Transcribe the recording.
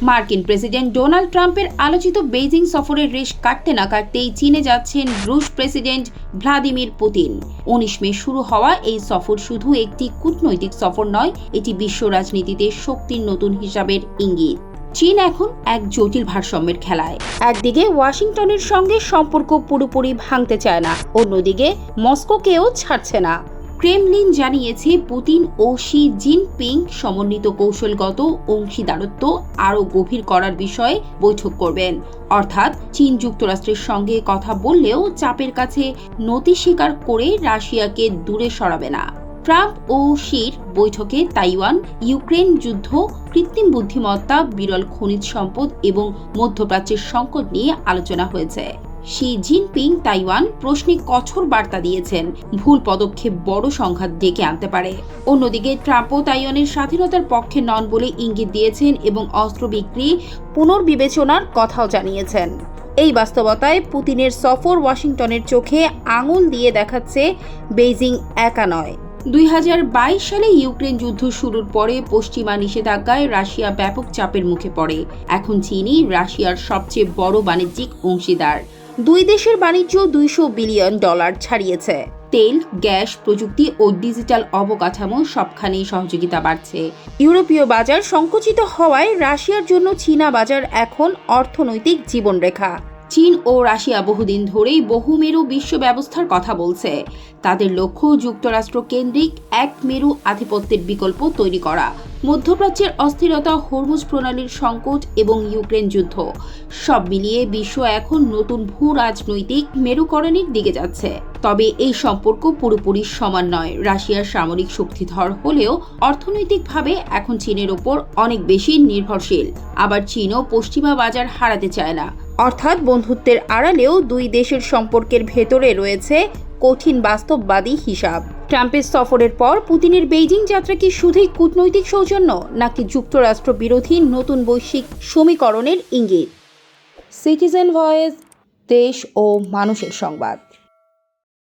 মার্কিন president Donald ট্রাম্পের আলোচিত বেইজিং সফরের রেশ কাটতে না কাটতেই চীনে যাচ্ছেন রুশ প্রেসিডেন্ট ভ্লাদিমির পুতিন। 19 মে শুরু হওয়া এই সফর শুধু একটি কূটনৈতিক সফর নয়, এটি বিশ্ব রাজনীতিতে শক্তির নতুন হিসাবের ইঙ্গিত। চীন এখন এক জটিল ভারসাম্যের খেলায়। একদিকে ওয়াশিংটনের সঙ্গে সম্পর্ক পুরোপুরি ভাঙতে চায় না, অন্যদিকে মস্কোকেও ছাড়ছে না। ক্রেমলিন জানিয়েছে পুতিন ও শি জিনপিং সমন্বিত কৌশলগত অংশীদারত্ব আরও গভীর করার বিষয়ে বৈঠক করবেন। অর্থাৎ চীন যুক্তরাষ্ট্রের সঙ্গে কথা বললেও চাপের কাছে নতি স্বীকার করে রাশিয়াকে দূরে সরাবে না। ট্রাম্প ও শির বৈঠকে তাইওয়ান, ইউক্রেন যুদ্ধ, কৃত্রিম বুদ্ধিমত্তা, বিরল খনিজ সম্পদ এবং মধ্যপ্রাচ্যের সংকট নিয়ে আলোচনা হয়েছে। শি জিনপিং তাইওয়ান প্রশ্নে কঠোর বার্তা দিয়েছেন, ভুল পদক্ষেপ বড় সংঘাত ডেকে আনতে পারে। অন্যদিকে ট্রাম্পও তাইওয়ানের স্বাধীনতার পক্ষে নন বলে ইঙ্গিত দিয়েছেন এবং অস্ত্র বিক্রি পুনর্বিবেচনার কথাও জানিয়েছেন। এই বাস্তবতায় পুতিনের সফর ওয়াশিংটনের চোখে আঙুল দিয়ে দেখাচ্ছে বেইজিং একা নয়। 2022 সালে ইউক্রেন যুদ্ধ শুরুর পরে পশ্চিমা নিষেধাজ্ঞায় রাশিয়া ব্যাপক চাপের মুখে পড়ে। এখন চীনই রাশিয়ার সবচেয়ে বড় বাণিজ্যিক অংশীদার। দুই দেশের বাণিজ্য $200 বিলিয়ন ছাড়িয়েছে। তেল, গ্যাস, প্রযুক্তি ও ডিজিটাল অবকাঠামো সবখানেই সহযোগিতা বাড়ছে। ইউরোপীয় বাজার সংকুচিত হওয়ায় রাশিয়ার জন্য চীনা বাজার এখন অর্থনৈতিক জীবনরেখা। চীন ও রাশিয়া বহুদিন ধরেই বহুমেরু বিশ্ব ব্যবস্থার কথা বলছে। তাদের লক্ষ্য যুক্তরাষ্ট্র কেন্দ্রিক এক মেরু আধিপত্যের বিকল্প তৈরি করা। মধ্যপ্রাচ্যের অস্থিরতা, হরমুজ প্রণালীর সংকট এবং ইউক্রেন যুদ্ধ সব মিলিয়ে বিশ্ব এখন নতুন ভূ রাজনৈতিক মেরুকরণের দিকে যাচ্ছে। তবে এই সম্পর্ক পুরোপুরি সমান নয়। রাশিয়ার সামরিক শক্তিধর হলেও অর্থনৈতিকভাবে এখন চীনের ওপর অনেক বেশি নির্ভরশীল। আবার চীনও পশ্চিমা বাজার হারাতে চায় না। অর্থাৎ বন্ধুত্বের আড়ালেও দুই দেশের সম্পর্কের ভেতরে রয়েছে কঠিন বাস্তববাদী হিসাব। ট্রাম্পের সফরের পর পুতিনের বেইজিং যাত্রা কি শুধুই কূটনৈতিক সৌজন্য, নাকি যুক্তরাষ্ট্র বিরোধী নতুন বৈশ্বিক সমীকরণের ইঙ্গিত? সিটিজেন ভয়েস, দেশ ও মানুষের সংবাদ।